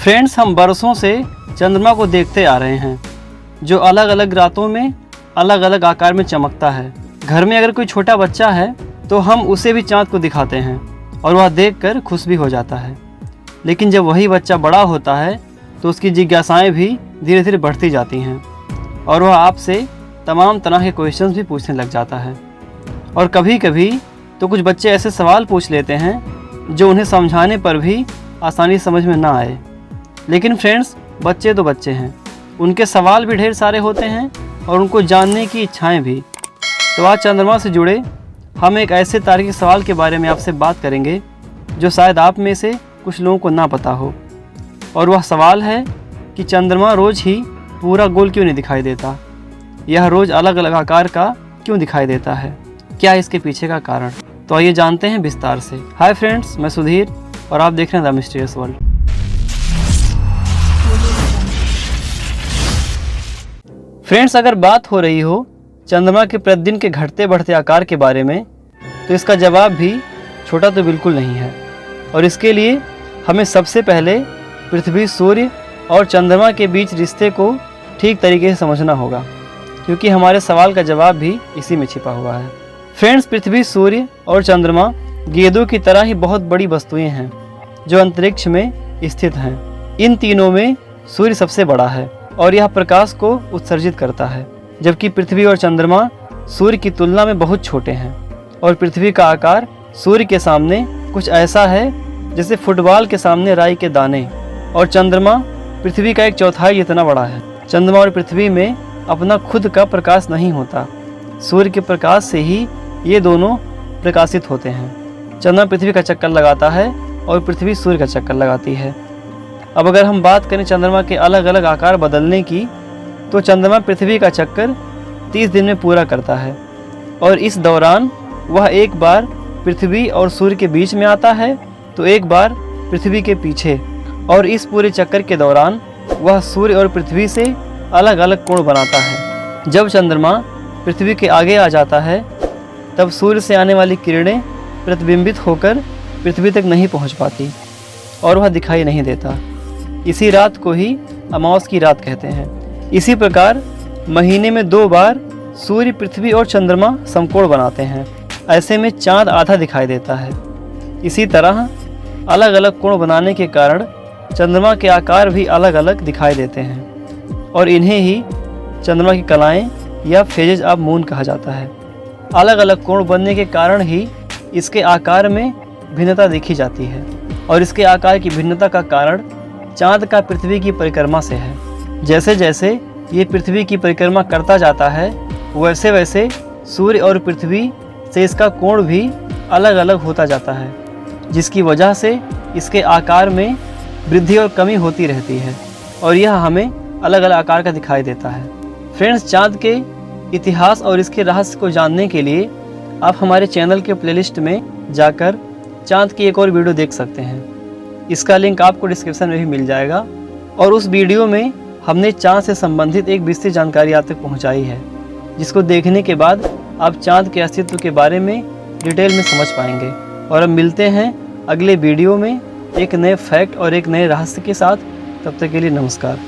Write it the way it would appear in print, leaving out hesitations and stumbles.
Friends, हम बरसों से चंद्रमा को देखते आ रहे हैं, जो अलग अलग रातों में अलग अलग आकार में चमकता है। घर में अगर कोई छोटा बच्चा है तो हम उसे भी चाँद को दिखाते हैं और वह देखकर खुश भी हो जाता है। लेकिन जब वही बच्चा बड़ा होता है तो उसकी जिज्ञासाएं भी धीरे धीरे बढ़ती जाती हैं और वह आपसे तमाम तरह के क्वेश्चंस भी पूछने लग जाता है। और कभी कभी तो कुछ बच्चे ऐसे सवाल पूछ लेते हैं जो उन्हें समझाने पर भी आसानी समझ में ना आए। लेकिन फ्रेंड्स, बच्चे तो बच्चे हैं, उनके सवाल भी ढेर सारे होते हैं और उनको जानने की इच्छाएं भी। तो आज चंद्रमा से जुड़े हम एक ऐसे तार्किक सवाल के बारे में आपसे बात करेंगे जो शायद आप में से कुछ लोगों को ना पता हो। और वह सवाल है कि चंद्रमा रोज़ ही पूरा गोल क्यों नहीं दिखाई देता? यह रोज़ अलग अलग आकार का क्यों दिखाई देता है? क्या इसके पीछे का कारण? तो आइए जानते हैं विस्तार से। हाय फ्रेंड्स, मैं सुधीर और आप देख रहे हैं द मिस्टीरियस वर्ल्ड। फ्रेंड्स, अगर बात हो रही हो चंद्रमा के प्रतिदिन के घटते बढ़ते आकार के बारे में तो इसका जवाब भी छोटा तो बिल्कुल नहीं है। और इसके लिए हमें सबसे पहले पृथ्वी, सूर्य और चंद्रमा के बीच रिश्ते को ठीक तरीके से समझना होगा, क्योंकि हमारे सवाल का जवाब भी इसी में छिपा हुआ है। फ्रेंड्स, पृथ्वी, सूर्य और चंद्रमा गेंदों की तरह ही बहुत बड़ी वस्तुएं हैं जो अंतरिक्ष में स्थित हैं। इन तीनों में सूर्य सबसे बड़ा है और यह प्रकाश को उत्सर्जित करता है, जबकि पृथ्वी और चंद्रमा सूर्य की तुलना में बहुत छोटे हैं। और पृथ्वी का आकार सूर्य के सामने कुछ ऐसा है जैसे फुटबॉल के सामने राई के दाने, और चंद्रमा पृथ्वी का 1/4 जितना बड़ा है। चंद्रमा और पृथ्वी में अपना खुद का प्रकाश नहीं होता, सूर्य के प्रकाश से ही ये दोनों प्रकाशित होते हैं। चंद्रमा पृथ्वी का चक्कर लगाता है और पृथ्वी सूर्य का चक्कर लगाती है। अब अगर हम बात करें चंद्रमा के अलग अलग आकार बदलने की, तो चंद्रमा पृथ्वी का चक्कर 30 दिन में पूरा करता है और इस दौरान वह एक बार पृथ्वी और सूर्य के बीच में आता है तो एक बार पृथ्वी के पीछे, और इस पूरे चक्कर के दौरान वह सूर्य और पृथ्वी से अलग अलग कोण बनाता है। जब चंद्रमा पृथ्वी के आगे आ जाता है तब सूर्य से आने वाली किरणें प्रतिबिंबित होकर पृथ्वी तक नहीं पहुंच पाती और वह दिखाई नहीं देता। इसी रात को ही अमावस की रात कहते हैं। इसी प्रकार महीने में 2 बार सूर्य, पृथ्वी और चंद्रमा समकोण बनाते हैं। ऐसे में चांद आधा दिखाई देता है। इसी तरह अलग अलग कोण बनाने के कारण चंद्रमा के आकार भी अलग अलग दिखाई देते हैं और इन्हें ही चंद्रमा की कलाएं या फेजेज ऑफ मून कहा जाता है। अलग अलग कोण बनने के कारण ही इसके आकार में भिन्नता देखी जाती है और इसके आकार की भिन्नता का कारण चाँद का पृथ्वी की परिक्रमा से है। जैसे जैसे ये पृथ्वी की परिक्रमा करता जाता है वैसे वैसे सूर्य और पृथ्वी से इसका कोण भी अलग अलग होता जाता है, जिसकी वजह से इसके आकार में वृद्धि और कमी होती रहती है और यह हमें अलग अलग आकार का दिखाई देता है। फ्रेंड्स, चाँद के इतिहास और इसके रहस्य को जानने के लिए आप हमारे चैनल के प्लेलिस्ट में जाकर चाँद की एक और वीडियो देख सकते हैं। इसका लिंक आपको डिस्क्रिप्शन में भी मिल जाएगा। और उस वीडियो में हमने चाँद से संबंधित एक विस्तृत जानकारी आप तक पहुँचाई है, जिसको देखने के बाद आप चाँद के अस्तित्व के बारे में डिटेल में समझ पाएंगे। और अब मिलते हैं अगले वीडियो में एक नए फैक्ट और एक नए रहस्य के साथ। तब तक के लिए नमस्कार।